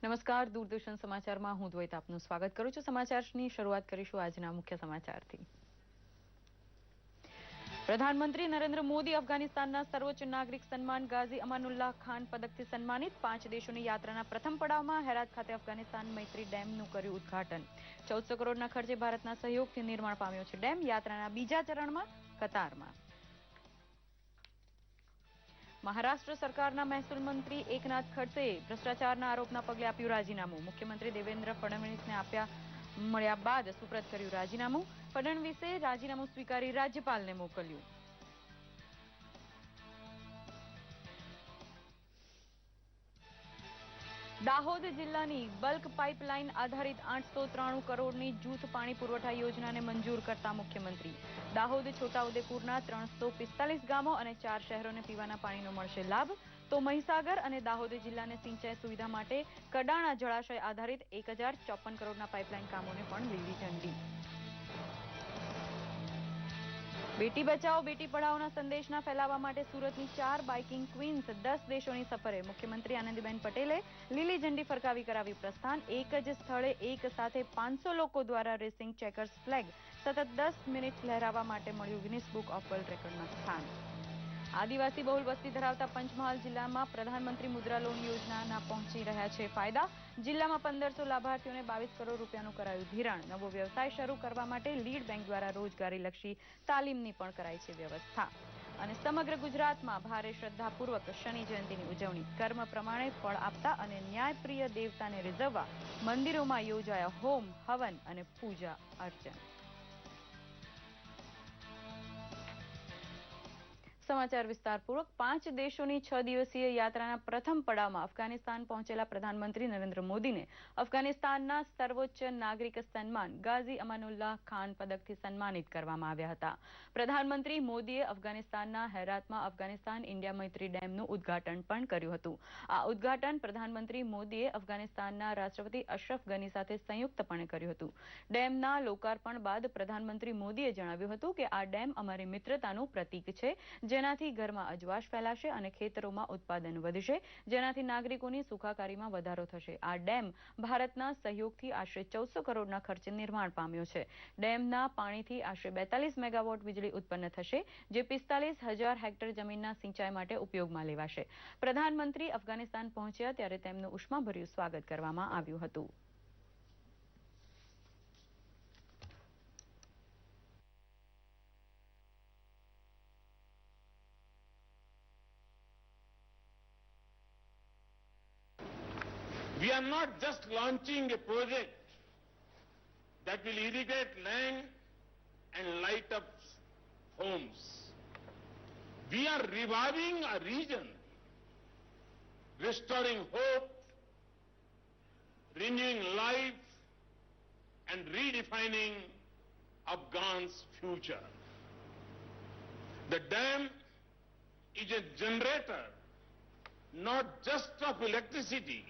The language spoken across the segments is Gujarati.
નમસ્કાર, દૂરદર્શન સમાચારમાં હું દ્વૈત આપનું સ્વાગત કરું છું. સમાચારની શરૂઆત કરીશું આજના મુખ્ય સમાચારથી. પ્રધાનમંત્રી નરેન્દ્ર મોદી અફઘાનિસ્તાનના સર્વોચ્ચ નાગરિક સન્માન ગાઝી અમાનુલ્લાહ ખાન પદકથી સન્માનિત. 5 દેશોની યાત્રાના પ્રથમ પડાવમાં હેરાત ખાતે અફઘાનિસ્તાન મૈત્રી ડેમનું કર્યું ઉદ્ઘાટન. 1400 કરોડના ખર્ચે ભારતના સહયોગથી નિર્માણ પામ્યો છે ડેમ. યાત્રાના બીજા ચરણમાં કતારમાં. મહારાષ્ટ્ર સરકારના મહેસૂલ મંત્રી એકનાથ ખડસેએ ભ્રષ્ટાચારના આરોપના પગલે આપ્યું રાજીનામું. મુખ્યમંત્રી દેવેન્દ્ર ફડણવીસને મળ્યા બાદ સુપ્રત કર્યું રાજીનામું. ફડણવીસે રાજીનામું સ્વીકારી રાજ્યપાલને મોકલ્યું. દાહોદ જિલ્લાની બલ્ક પાઇપલાઇન આધારિત 893 કરોડની જૂથ પાણી પુરવઠા યોજનાને મંજૂર કરતા મુખ્યમંત્રી. દાહોદ છોટાઉદેપુરના 345 ગામો અને 4 શહેરોને પીવાના પાણીનો મળશે લાભ. તો મહીસાગર અને દાહોદ જિલ્લાને સિંચાઈ સુવિધા માટે કડાણા જળાશય આધારિત 1054 કરોડના પાઇપલાઇન કામોને પણ લીલી ઝંડી. બેટી બચાવો બેટી પઢાઓના સંદેશના ફેલાવવા માટે સુરતની 4 બાઇકિંગ ક્વીન્સ 10 દેશોની સફરે. મુખ્યમંત્રી આનંદીબેન પટેલે લીલી ઝંડી ફરકાવી કરાવ્યું પ્રસ્થાન. એક જ સ્થળે એક સાથે 500 લોકો દ્વારા રેસિંગ ચેકર્સ ફ્લેગ સતત 10 મિનિટ લહેરાવવા માટે મળ્યું ગિનિસ બુક ઓફ વર્લ્ડ રેકોર્ડમાં સ્થાન. આદિવાસી બહુલ વસ્તી ધરાવતા પંચમહાલ જિલ્લામાં પ્રધાનમંત્રી મુદ્રા લોન યોજનાના પહોંચી રહ્યા છે ફાયદા. જિલ્લામાં 1500 લાભાર્થીઓને 22 કરોડ રૂપિયાનું કરાયું ધિરાણ. નવો વ્યવસાય શરૂ કરવા માટે લીડ બેંક દ્વારા રોજગારીલક્ષી તાલીમની પણ કરાઈ છે વ્યવસ્થા. અને સમગ્ર ગુજરાતમાં ભારે શ્રદ્ધાપૂર્વક શનિ જયંતિની ઉજવણી. કર્મ પ્રમાણે ફળ આપતા અને ન્યાયપ્રિય દેવતાને રીઝવવા મંદિરોમાં યોજાયા હોમ, હવન અને પૂજા અર્ચન. સમાચાર વિસ્તારપૂર્વક. 5 દેશોની 6 દિવસીય યાત્રાના પ્રથમ પડાવમાં અફઘાનિસ્તાન પહોંચેલા પ્રધાનમંત્રી નરેન્દ્ર મોદીને અફઘાનિસ્તાનના સર્વોચ્ચ નાગરિક સન્માન ગાઝી અમાનુલ્લાહ ખાન પદકથી સન્માનિત કરવામાં આવ્યા હતા. પ્રધાનમંત્રી મોદીએ અફઘાનિસ્તાનના હેરાતમાં અફઘાનિસ્તાન ઇન્ડિયા મૈત્રી ડેમનું ઉદ્ઘાટન પણ કર્યું હતું. આ ઉદ્ઘાટન પ્રધાનમંત્રી મોદીએ અફઘાનિસ્તાનના રાષ્ટ્રપતિ અશરફ ગની સાથે સંયુક્તપણે કર્યું હતું. ડેમના લોકાર્પણ બાદ પ્રધાનમંત્રી મોદીએ જણાવ્યું હતું કે આ ડેમ અમારી મિત્રતાનું પ્રતીક છે, જેનાથી ઘરમાં અજવાશ ફેલાશે અને ખેતરોમાં ઉત્પાદન વધશે, જેનાથી નાગરિકોની સુખાકારીમાં વધારો થશે. આ ડેમ ભારતના સહયોગથી આશરે 1400 કરોડના ખર્ચે નિર્માણ પામ્યો છે. ડેમના પાણીથી આશરે 42 મેગાવોટ વીજળી ઉત્પન્ન થશે, જે 45,000 હેક્ટર જમીનના સિંચાઈ માટે ઉપયોગમાં લેવાશે. પ્રધાનમંત્રી અફઘાનિસ્તાન પહોંચ્યા ત્યારે તેમનું ઉષ્માભર્યું સ્વાગત કરવામાં આવ્યું હતું. We are not just launching a project that will irrigate land and light up homes. We are reviving a region, restoring hope, renewing life, and redefining Afghan's future. The dam is a generator not just of electricity,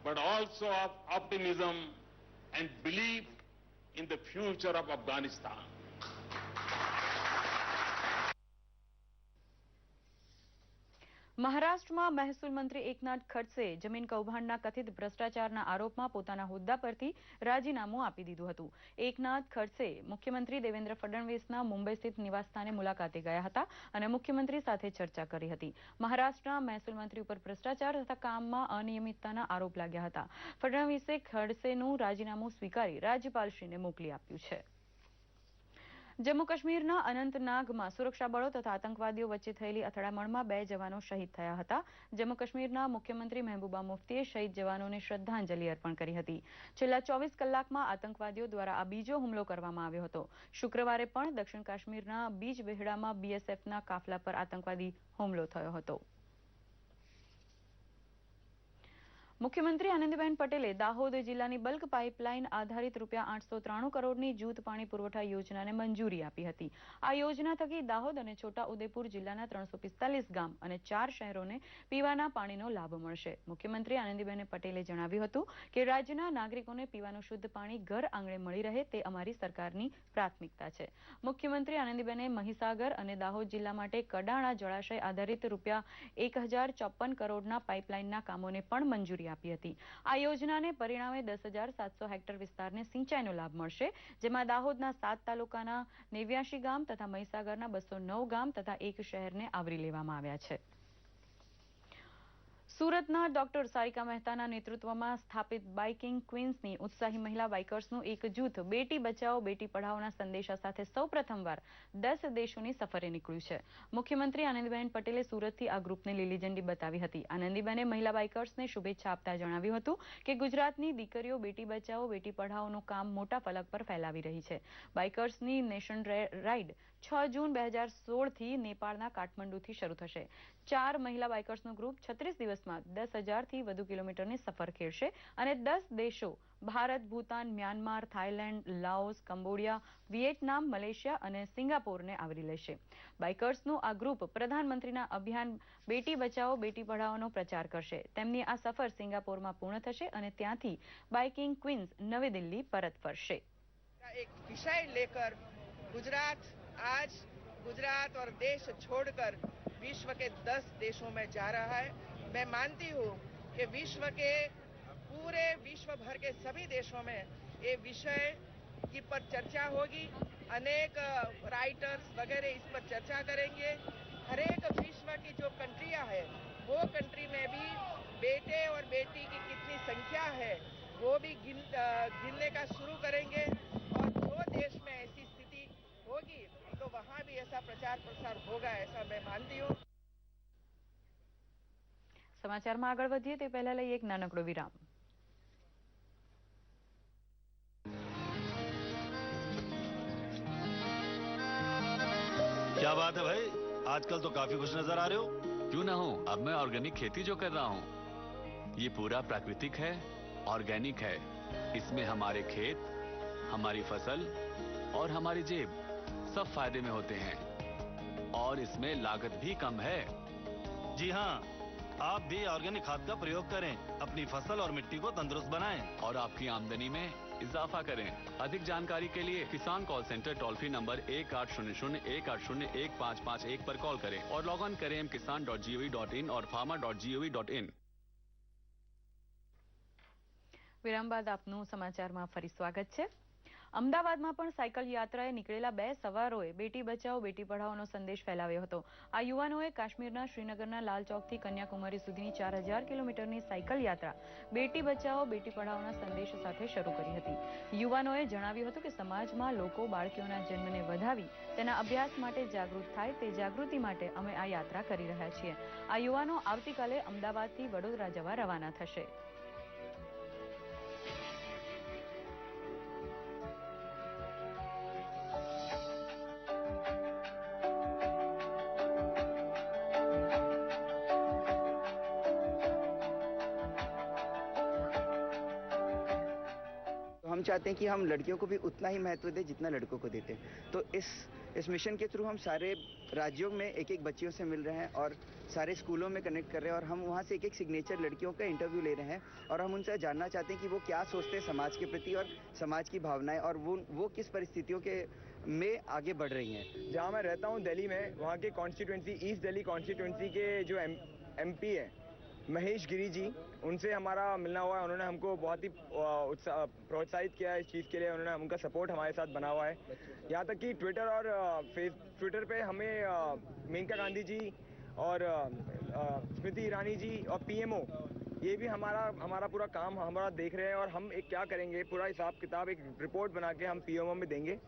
but also of optimism and belief in the future of Afghanistan. મહારાષ્ટ્રમાં મહેસૂલ મંત્રી એકનાથ ખડસે જમીન કૌભાંડના કથિત ભ્રષ્ટાચારના આરોપમાં પોતાના હોદ્દા પરથી રાજીનામું આપી દીધું હતું. એકનાથ ખડસે મુખ્યમંત્રી દેવેન્દ્ર ફડણવીસના મુંબઈ સ્થિત નિવાસસ્થાને મુલાકાતે ગયા હતા અને મુખ્યમંત્રી સાથે ચર્ચા કરી હતી. મહારાષ્ટ્રના મહેસૂલ મંત્રી ઉપર ભ્રષ્ટાચાર તથા કામમાં અનિયમિતતાના આરોપ લાગ્યા હતા. ફડણવીસે ખડસેનું રાજીનામું સ્વીકારી રાજ્યપાલશ્રીને મોકલી આપ્યું છે. જમ્મુ કાશ્મીરના અનંતનાગમાં સુરક્ષા બળો તથા આતંકવાદીઓ વચ્ચે થયેલી અથડામણમાં 2 જવાનો શહીદ થયા હતા. જમ્મુ કાશ્મીરના મુખ્યમંત્રી મહેબૂબા મુફ્તીએ શહીદ જવાનોને શ્રદ્ધાંજલિ અર્પણ કરી હતી. છેલ્લા 24 કલાકમાં આતંકવાદીઓ દ્વારા આ બીજો હુમલો કરવામાં આવ્યો હતો. શુક્રવારે પણ દક્ષિણ કાશ્મીરના બીજબેહડામાં બીએસએફના કાફલા પર આતંકવાદી હુમલો થયો હતો. મુખ્યમંત્રી આનંદીબેન પટેલે દાહોદ જિલ્લાની બલ્ક પાઇપલાઇન આધારિત રૂપિયા 893 કરોડની જૂથ પાણી પુરવઠા યોજનાને મંજૂરી આપી હતી. આ યોજના થકી દાહોદ અને છોટાઉદેપુર જિલ્લાના 345 ગામ અને 4 શહેરોને પીવાના પાણીનો લાભ મળશે. મુખ્યમંત્રી આનંદીબેન પટેલે જણાવ્યું હતું કે રાજ્યના નાગરિકોને પીવાનું શુદ્ધ પાણી ઘર આંગણે મળી રહે તે અમારી સરકારની પ્રાથમિકતા છે. મુખ્યમંત્રી આનંદીબેને મહીસાગર અને દાહોદ જિલ્લા માટે કડાણા જળાશય આધારિત રૂપિયા 1054 કરોડના પાઇપલાઇનના કામોને પણ મંજૂરી આપી હતી. આ યોજનાને પરિણામે 10,700 હેક્ટર વિસ્તારને સિંચાઈનો લાભ મળશે, જેમાં દાહોદના 7 તાલુકાના 89 ગામ તથા મહીસાગરના 209 ગામ તથા એક શહેરને આવરી લેવામાં આવ્યા છે. સુરતના ડોક્ટર સારિકા મહેતાના નેતૃત્વમાં સ્થાપિત બાઇકિંગ ક્વીન્સની ઉત્સાહી મહિલા બાઇકર્સનું એક જૂથ બેટી બચાવો બેટી પઢાઓના સંદેશા સાથે સૌપ્રથમવાર 10 દેશોની સફરે નીકળ્યું છે. મુખ્યમંત્રી આનંદીબેન પટેલે સુરતથી આ ગ્રુપને લીલી ઝંડી બતાવી હતી. આનંદીબેને મહિલા બાઇકર્સને શુભેચ્છા આપતા જણાવ્યું હતું કે ગુજરાતની દીકરીઓ બેટી બચાવો બેટી પઢાઓનું કામ મોટા ફલક પર ફેલાવી રહી છે. બાઇકર્સની નેશન રાઇડ 6 જૂન 2016થી નેપાળના કાઠમંડુથી શરૂ થશે. 4 મહિલા બાઇકર્સનું ગ્રુપ 36 દિવસમાં 10,000થી વધુ કિલોમીટરની સફર ખેડશે અને 10 દેશો Bharat, Bhutan, Myanmar, Thailand, Laos, Cambodia, વિયેટનામ, Malaysia અને સિંગાપોરને આવરી લેશે. બાઇકર્સનું આ ગ્રુપ પ્રધાનમંત્રીના અભિયાન બેટી બચાવો બેટી પઢાઓનો પ્રચાર કરશે. તેમની આ સફર સિંગાપોરમાં પૂર્ણ થશે અને ત્યાંથી બાઇકિંગ ક્વીન્સ નવી દિલ્હી પરત ફરશે. एक विषय लेकर गुजरात और देश छोड़कर विश्व के 10 देशों में जा रहा है. मैं मानती हूँ कि विश्व भर के सभी देशों में ये विषय की पर चर्चा होगी. अनेक राइटर्स वगैरह इस पर चर्चा करेंगे. हर एक विश्व की जो कंट्रियां है वो कंट्री में भी बेटे और बेटी की कितनी संख्या है वो भी गिनने का शुरू करेंगे और जो देश में ऐसी स्थिति होगी तो वहाँ भी ऐसा प्रचार प्रसार होगा, ऐसा मैं मानती हूँ. સમાચારમાં આગળ વધીએ તે પહેલા લઈએ એક નાનકડો વિરામ. क्या बात है भाई, आजकल तो काफी खुश नजर आ रहे हो. क्यों ना हो, अब मैं ऑर्गेनिक खेती जो कर रहा हूँ ये पूरा प्राकृतिक है, ऑर्गेनिक है. इसमें हमारे खेत, हमारी फसल और हमारी जेब सब फायदे में होते हैं और इसमें लागत भी कम है. जी हाँ, आप भी ऑर्गेनिक खाद का प्रयोग करें, अपनी फसल और मिट्टी को तंदुरुस्त बनाएं और आपकी आमदनी में इजाफा करें. अधिक जानकारी के लिए किसान call centre toll free number 1800-180-1551 पर कॉल करें और लॉग ऑन करें kisan.gov.in और farmer.gov.in. વિરામ બાદ આપનું સમાચારમાં ફરી સ્વાગત છે. અમદાવાદમાં પણ સાયકલ યાત્રાએ નીકળેલા 2 સવારોએ બેટી બચાવો બેટી પઢાઓનો સંદેશ ફેલાવ્યો હતો. આ યુવાનોએ કાશ્મીરના શ્રીનગરના લાલ ચોકથી કન્યાકુમારી સુધીની 4,000 કિલોમીટરની સાયકલ યાત્રા બેટી બચાવો બેટી પઢાઓના સંદેશ સાથે શરૂ કરી હતી. યુવાનોએ જણાવ્યું હતું કે સમાજમાં લોકો બાળકીઓના જન્મને વધાવી તેના અભ્યાસ માટે જાગૃત થાય તે જાગૃતિ માટે અમે આ યાત્રા કરી રહ્યા છીએ. આ યુવાનો આવતીકાલે અમદાવાદથી વડોદરા જવા રવાના થશે. हम चाहते हैं कि हम लड़कियों को भी उतना ही महत्व दें जितना लड़कों को देते हैं. तो इस मिशन के थ्रू हम सारे राज्यों में एक एक बच्चियों से मिल रहे हैं और सारे स्कूलों में कनेक्ट कर रहे हैं और हम वहाँ से एक एक सिग्नेचर लड़कियों का इंटरव्यू ले रहे हैं और हम उनसे जानना चाहते हैं कि वो क्या सोचते हैं समाज के प्रति और समाज की भावनाएं और वो किस परिस्थितियों के में आगे बढ़ रही हैं. जहाँ मैं रहता हूँ दिल्ली में, वहाँ के कॉन्स्टिट्यूंसी ईस्ट दिल्ली कॉन्स्टिट्यूंसी के जो MP है महेश गिरी जी, उनसे हमारा मिलना हुआ है. उन्होंने हमको बहुत ही प्रोत्साहित किया है इस चीज़ के लिए. उन्होंने उनका सपोर्ट हमारे साथ बना हुआ है. यहाँ तक कि ट्विटर पे हमें मेनका गांधी जी और स्मृति ईरानी जी और PMO ये भी हमारा पूरा काम हमारा देख रहे हैं और हम एक क्या करेंगे पूरा हिसाब किताब एक रिपोर्ट बना के हम PMO में देंगे.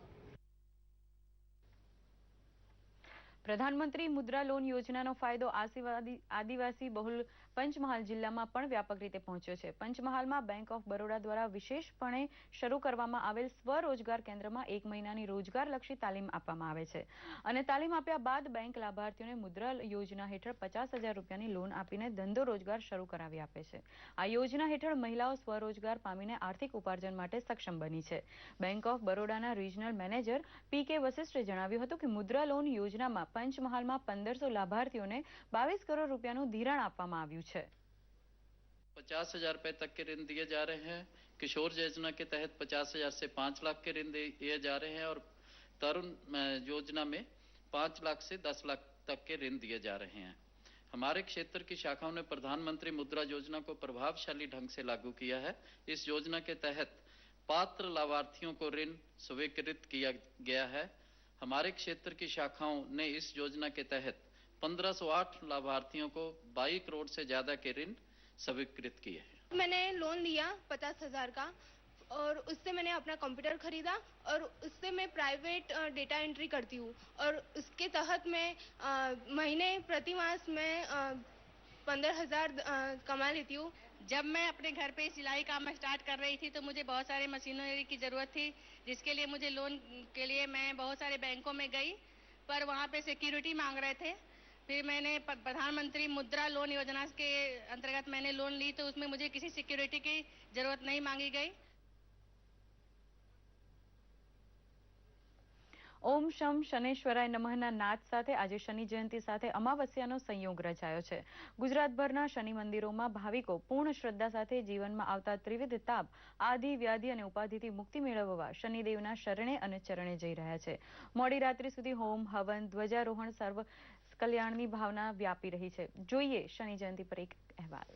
પ્રધાનમંત્રી મુદ્રા લોન યોજનાનો ફાયદો આદિવાસી બહુલ પંચમહાલ જિલ્લામાં પણ વ્યાપક રીતે પહોંચ્યો છે. પંચમહાલમાં બેંક ઓફ બરોડા દ્વારા વિશેષપણે શરૂ કરવામાં આવેલ સ્વરોજગાર કેન્દ્રમાં 1 મહિનાની રોજગારલક્ષી તાલીમ આપવામાં આવે છે અને તાલીમ આપ્યા બાદ બેંક લાભાર્થીઓને મુદ્રા યોજના હેઠળ 50,000 રૂપિયાની લોન આપીને ધંધો રોજગાર શરૂ કરાવી આપે છે. આ યોજના હેઠળ મહિલાઓ સ્વરોજગાર પામીને આર્થિક ઉપાર્જન માટે સક્ષમ બની છે. બેંક ઓફ બરોડાના રિજનલ મેનેજર PK વશિષ્ઠે જણાવ્યું હતું કે મુદ્રા લોન યોજનામાં પંચમહાલમાં 1,500 લાભાર્થીઓને 22 કરોડ રૂપિયાનું ધિરાણ આપવામાં આવ્યું છે. 50,000 रुपए तक के ऋण दिए जा रहे हैं. किशोर योजना के तहत 50,000 से 5 लाख के ऋण दिए जा रहे हैं और तरुण योजना में 5 लाख से 10 लाख तक के ऋण दिए जा रहे हैं. हमारे क्षेत्र की शाखाओं ने प्रधानमंत्री मुद्रा योजना को प्रभावशाली ढंग से लागू किया है। इस योजना के तहत पात्र लाभार्थियों को ऋण स्वीकृत किया गया है। हमारे क्षेत्र की शाखाओं ने इस योजना के तहत 1508 लाभार्थियों को 22 करोड़ से ज्यादा के ऋण स्वीकृत किए हैं। मैंने लोन लिया 50,000 का और उससे मैंने अपना कंप्यूटर खरीदा और उससे मैं प्राइवेट डेटा एंट्री करती हूँ और उसके तहत मैं महीने प्रति मास में 15,000 कमा लेती हूँ। जब मैं अपने घर पे सिलाई काम स्टार्ट कर रही थी तो मुझे बहुत सारे मशीनरी की ज़रूरत थी, जिसके लिए मुझे लोन के लिए मैं बहुत सारे बैंकों में गई, पर वहाँ पे सिक्योरिटी मांग रहे थे। फिर मैंने प्रधानमंत्री मुद्रा लोन योजना के अंतर्गत मैंने लोन ली तो उसमें मुझे किसी सिक्योरिटी की ज़रूरत नहीं मांगी गई। ઓમ શમ શનેશ્વરાય નમઃના નાદ સાથે આજે શનિ જયંતિ સાથે અમાવસ્યાનો સંયોગ રચાયો છે. ગુજરાતભરના શનિ મંદિરોમાં ભાવિકો પૂર્ણ શ્રદ્ધા સાથે જીવનમાં આવતા ત્રિવિધ તાપ, આદિ, વ્યાધિ અને ઉપાધિથી મુક્તિ મેળવવા શનિદેવના શરણે અને ચરણે જઈ રહ્યા છે. મોડી રાત્રિ સુધી હોમ, હવન, ધ્વજારોહણ, સર્વ કલ્યાણની ભાવના વ્યાપી રહી છે. જોઈએ શનિ જયંતિ પર એક અહેવાલ.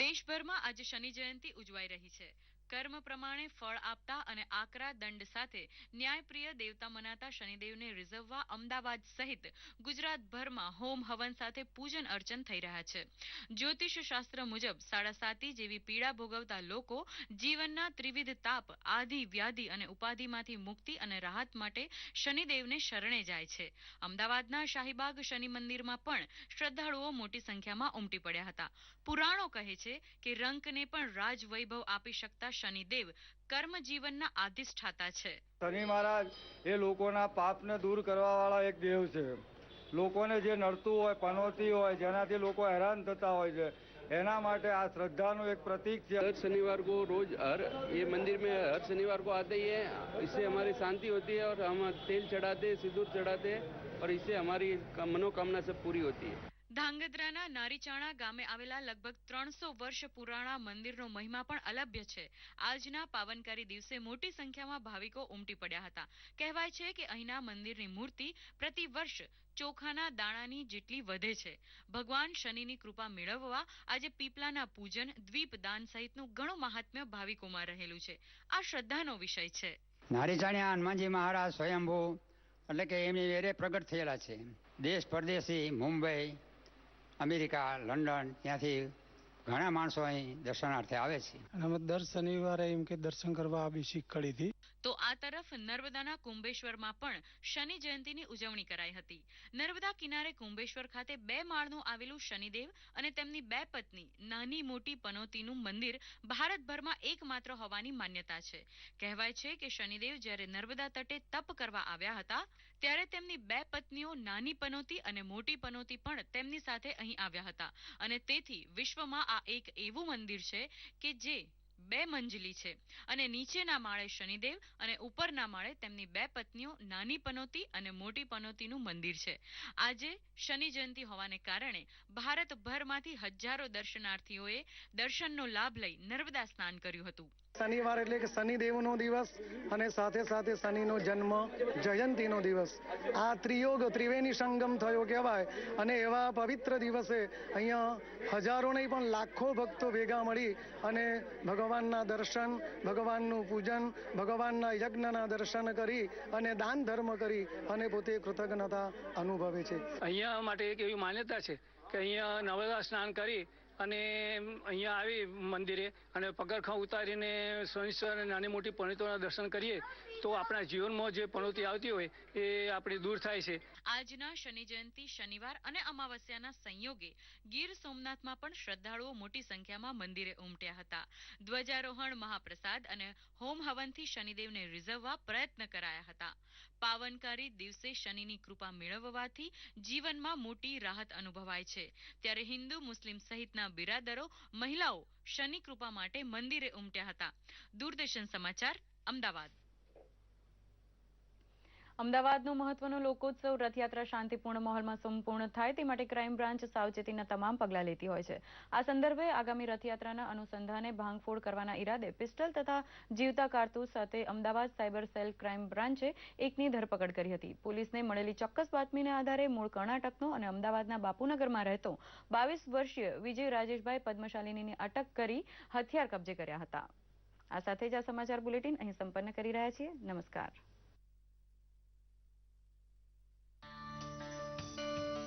દેશભરમાં આજે શનિ જયંતિ ઉજવાઈ રહી છે. કર્મ પ્રમાણે ફળ આપતા અને આકરા દંડ સાથે ન્યાયપ્રિય દેવતા મનાતા શનિદેવને રીઝવવા અમદાવાદ સહિત ગુજરાતભરમાં હોમ હવન સાથે પૂજન અર્ચન થઈ રહ્યા છે. જ્યોતિષ શાસ્ત્ર મુજબ 7.5 જેવી પીડા ભોગવતા લોકો જીવનના ત્રિવિધ તાપ, આદિ, વ્યાધિ અને ઉપાધિમાંથી મુક્તિ અને રાહત માટે શનિદેવને શરણે જાય છે. અમદાવાદના શાહીબાગ શનિ મંદિરમાં પણ શ્રદ્ધાળુઓ મોટી સંખ્યામાં ઉમટી પડ્યા હતા. પુરાણો કહે છે કે રંકને પણ રાજવૈભવ આપી શકતા શનિદેવ કર્મ જીવનના આધિષ્ઠાતા છે. શનિ મહારાજ એ લોકોના પાપને દૂર કરવા વાળા એક દેવ છે. લોકોને જે નડતું હોય, પનોતી હોય, જેનાથી લોકો હેરાન થતા હોય છે, એના માટે આ શ્રદ્ધાનું એક પ્રતીક છે. हर शनिवार को रोज ये मंदिर में हर शनिवार को आते ही है. इससे हमारी शांति होती है और हम तेल चढ़ाते, सिंदूर चढ़ाते और इससे हमारी मनोकामना सब पूरी होती है. ધાંગધ્રાના નારીચાણા ગામે આવેલા લગભગ 300 વર્ષ પુરાણા મંદિરનો મહિમા પણ અલભ્ય છે. આજના પાવનકારી દિવસે મોટી સંખ્યામાં ભાવિકો ઉમટી પડ્યા હતા. કહેવાય છે કે અહીંના મંદિરની મૂર્તિ પ્રતિ વર્ષ ચોખાના દાણાની જેટલી વધે છે. ભગવાન શનિની કૃપા મેળવવા આજે પીપલાના પૂજન, દ્વીપદાન સહિતનું ઘણું મહાત્મ્ય ભાવિકોમાં રહેલું છે. આ શ્રદ્ધાનો વિષય છે. નારીચાણિયા હનુમાનજી મહારાજ સ્વયંભૂ એટલે કે એમની વેરે પ્રગટ થયેલા છે. દેશ પરદેશી, મુંબઈ, અમેરિકા, લંડન, ત્યાંથી ઘણા માણસો અહીં દર્શનાર્થે આવે છે. અમે દર શનિવારે એમ કે દર્શન કરવા આવી શીખડી હતી. તો આ તરફ નર્મદાના કુંભેશ્વરમાં પણ શનિ જયંતિની ઉજવણી કરાઈ હતી. નર્મદા કિનારે કુંભેશ્વર ખાતે 2 માળનું આવેલું શનિદેવ અને તેમની 2 પત્ની નાની મોટી પનોતીનું મંદિર ભારતભરમાં એકમાત્ર હોવાની માન્યતા છે. કહેવાય છે કે શનિદેવ જ્યારે નર્મદા તટે તપ કરવા આવ્યા હતા ત્યારે તેમની 2 પત્નીઓ નાની પનોતી અને મોટી પનોતી પણ તેમની સાથે અહીં આવ્યા હતા અને તેથી વિશ્વમાં આ એક એવું મંદિર છે કે જે 2 મંજિલી છે અને નીચેના માળે શનિદેવ અને ઉપરના માળે તેમની 2 પત્નીઓ નાની પનોતી અને મોટી પનોતીનું મંદિર છે. આજે શનિ જયંતિ હોવાને કારણે ભારતભરમાંથી હજારો દર્શનાર્થીઓએ દર્શનનો લાભ લઈ નર્મદા સ્નાન કર્યું હતું. શનિવાર એટલે કે શનિદેવનો દિવસ અને સાથે સાથે શનિનો જન્મ જયંતિનો દિવસ. આ ત્રિવેણી સંગમ થયો કહેવાય અને એવા પવિત્ર દિવસે અહીંયા હજારો નહીં પણ લાખો ભક્તો ભેગા મળી અને ભગવાનના દર્શન, ભગવાનનું પૂજન, ભગવાનના યજ્ઞના દર્શન કરી અને દાન ધર્મ કરી અને પોતે કૃતજ્ઞતા અનુભવે છે. અહીંયા માટે એક એવી માન્યતા છે કે અહીંયા નર્મદા સ્નાન કરી અને અહીંયા આવી મંદિરે અને પગરખાં ઉતારીને શનિશ્વર અને નાની મોટી પનોતીઓના દર્શન કરીએ તો આપણા જીવનમાં જે પનોતી આવતી હોય એ આપણી દૂર થાય છે. આજના શનિ જયંતિ શનિવાર અને અમાવસ્યાના સંયોગે ગીર સોમનાથમાં પણ શ્રદ્ધાળુઓ મોટી સંખ્યામાં મંદિરે ઉમટ્યા હતા. ધ્વજારોહણ, મહાપ્રસાદ અને હોમ હવનથી શનિદેવને રીઝવવા પ્રયત્ન કરાયા હતા. પાવનકારી દિવસે શનિની કૃપા મેળવવાથી જીવનમાં મોટી રાહત અનુભવાય છે. ત્યારે હિન્દુ, મુસ્લિમ સહિતના બિરાદરો, મહિલાઓ શનિ કૃપા માટે મંદિરે ઉમટ્યા હતા. દૂરદર્શન સમાચાર, અમદાવાદ. અમદાવાદનો મહત્વનો લોકોત્સવ રથયાત્રા શાંતિપૂર્ણ માહોલમાં સંપૂર્ણ થાય તે માટે ક્રાઇમ બ્રાન્ચ સાવચેતીના તમામ પગલાં લેતી હોય છે. આ સંદર્ભે આગામી રથયાત્રાના અનુસંધાને ભાંગફોડ કરવાના ઈરાદે પિસ્ટલ તથા જીવતા કારતૂસ સાથે અમદાવાદ સાયબર સેલ ક્રાઇમ બ્રાન્ચે એકની ધરપકડ કરી હતી. પોલીસને મળેલી ચોક્કસ બાતમીને આધારે મૂળ કર્ણાટકનો અને અમદાવાદના બાપુનગરમાં રહેતો 22 વર્ષીય વિજય રાજેશભાઈ પદ્મશાલિનીની અટક કરી હથિયાર કબજે કર્યા હતા. આ સાથે જ આ સમાચાર બુલેટિન અહીં સંપન્ન કરી રહ્યા છીએ. નમસ્કાર.